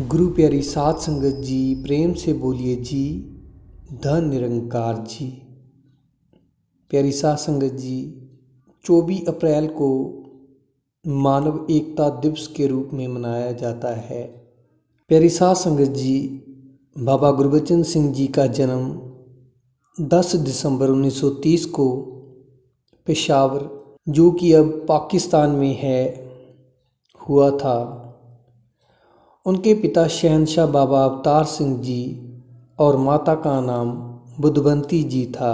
गुरु प्यारी साध संगत जी, प्रेम से बोलिए जी, धन निरंकार जी। प्यारी साध संगत जी, 24 अप्रैल को मानव एकता दिवस के रूप में मनाया जाता है। प्यारी साध संगत जी, बाबा गुरबचन सिंह जी का जन्म 10 दिसंबर 1930 को पेशावर, जो कि अब पाकिस्तान में है, हुआ था। उनके पिता शहंशाह बाबा अवतार सिंह जी और माता का नाम बुद्धवंती जी था।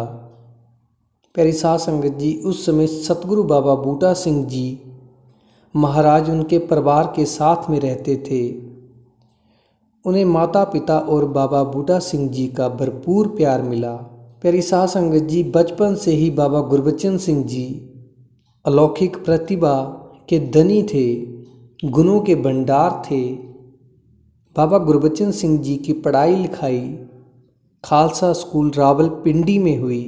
प्यारी साध संगत जी, उस समय सतगुरु बाबा बूटा सिंह जी महाराज उनके परिवार के साथ में रहते थे। उन्हें माता पिता और बाबा बूटा सिंह जी का भरपूर प्यार मिला। प्यारी साध संगत जी, बचपन से ही बाबा गुरबचन सिंह जी अलौकिक प्रतिभा के धनी थे, गुणों के भंडार थे। बाबा गुरबचन सिंह जी की पढ़ाई लिखाई खालसा स्कूल रावलपिंडी में हुई।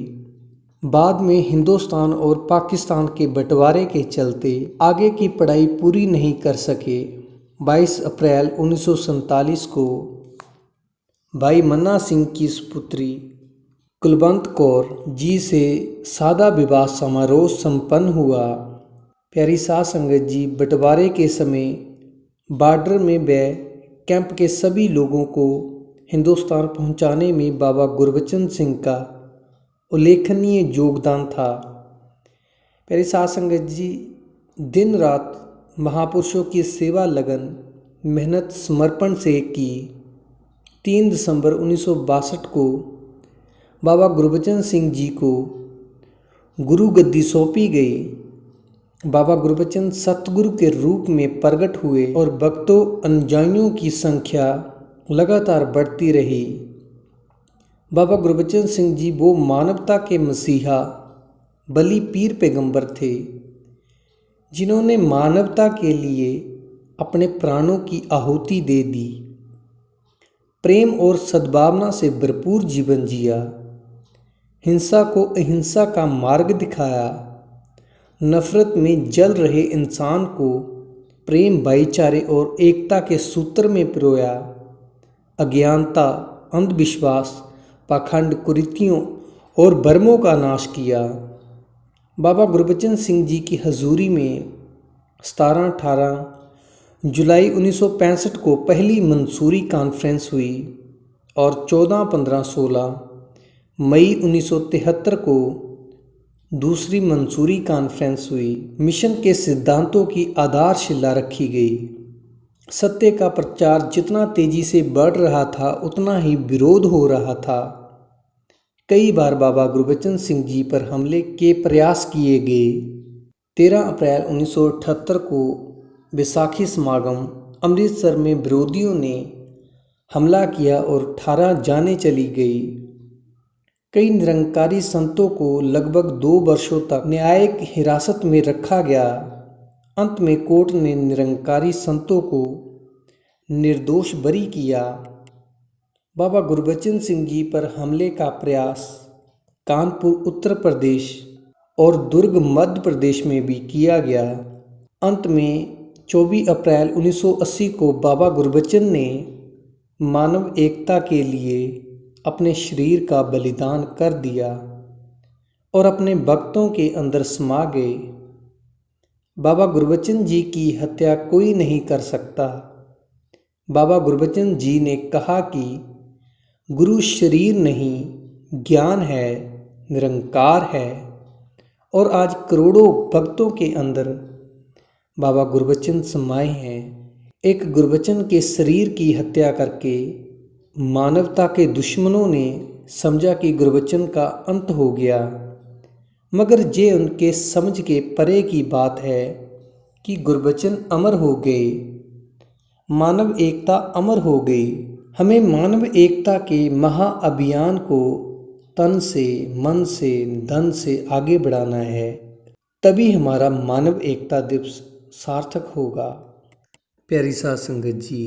बाद में हिंदुस्तान और पाकिस्तान के बंटवारे के चलते आगे की पढ़ाई पूरी नहीं कर सके। 22 अप्रैल 1947 को भाई मन्ना सिंह की सुपुत्री कुलवंत कौर जी से सादा विवाह समारोह संपन्न हुआ। प्यारी साध संगत जी, बंटवारे के समय बॉर्डर में वह कैंप के सभी लोगों को हिंदुस्तान पहुंचाने में बाबा गुरबचन सिंह का उल्लेखनीय योगदान था। प्यारी साध संगत जी, दिन रात महापुरुषों की सेवा, लगन, मेहनत, समर्पण से की। 3 दिसंबर 1962 को बाबा गुरबचन सिंह जी को गुरु गद्दी सौंपी गई। बाबा गुरबचन सतगुरु के रूप में प्रकट हुए और भक्तों अनुयायियों की संख्या लगातार बढ़ती रही। बाबा गुरबचन सिंह जी वो मानवता के मसीहा, बली पीर पैगंबर थे, जिन्होंने मानवता के लिए अपने प्राणों की आहुति दे दी। प्रेम और सद्भावना से भरपूर जीवन जिया, हिंसा को अहिंसा का मार्ग दिखाया, नफरत में जल रहे इंसान को प्रेम, भाईचारे और एकता के सूत्र में पिरोया, अज्ञानता, अंधविश्वास, पाखंड, कुरीतियों और भरमों का नाश किया। बाबा गुरबचन सिंह जी की हजूरी में 17-18 जुलाई 1965 को पहली मंसूरी कॉन्फ्रेंस हुई और 14-15-16 मई 1973 को दूसरी मंसूरी कॉन्फ्रेंस हुई। मिशन के सिद्धांतों की आधारशिला रखी गई। सत्य का प्रचार जितना तेजी से बढ़ रहा था, उतना ही विरोध हो रहा था। कई बार बाबा गुरबचन सिंह जी पर हमले के प्रयास किए गए। 13 अप्रैल 1978 को बैसाखी समागम अमृतसर में विरोधियों ने हमला किया और 18 जानें चली गई। कई निरंकारी संतों को लगभग 2 वर्षों तक न्यायिक हिरासत में रखा गया। अंत में कोर्ट ने निरंकारी संतों को निर्दोष बरी किया। बाबा गुरबचन सिंह जी पर हमले का प्रयास कानपुर उत्तर प्रदेश और दुर्ग मध्य प्रदेश में भी किया गया। अंत में 24 अप्रैल 1980 को बाबा गुरबचन ने मानव एकता के लिए अपने शरीर का बलिदान कर दिया और अपने भक्तों के अंदर समा गए। बाबा गुरबचन जी की हत्या कोई नहीं कर सकता। बाबा गुरबचन जी ने कहा कि गुरु शरीर नहीं, ज्ञान है, निरंकार है। और आज करोड़ों भक्तों के अंदर बाबा गुरबचन समाये हैं। एक गुरबचन के शरीर की हत्या करके मानवता के दुश्मनों ने समझा कि गुरबचन का अंत हो गया, मगर ये उनके समझ के परे की बात है कि गुरबचन अमर हो गए, मानव एकता अमर हो गई। हमें मानव एकता के महाअभियान को तन से, मन से, धन से आगे बढ़ाना है, तभी हमारा मानव एकता दिवस सार्थक होगा। प्यारी साध संगत जी,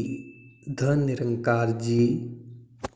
धन निरंकार जी।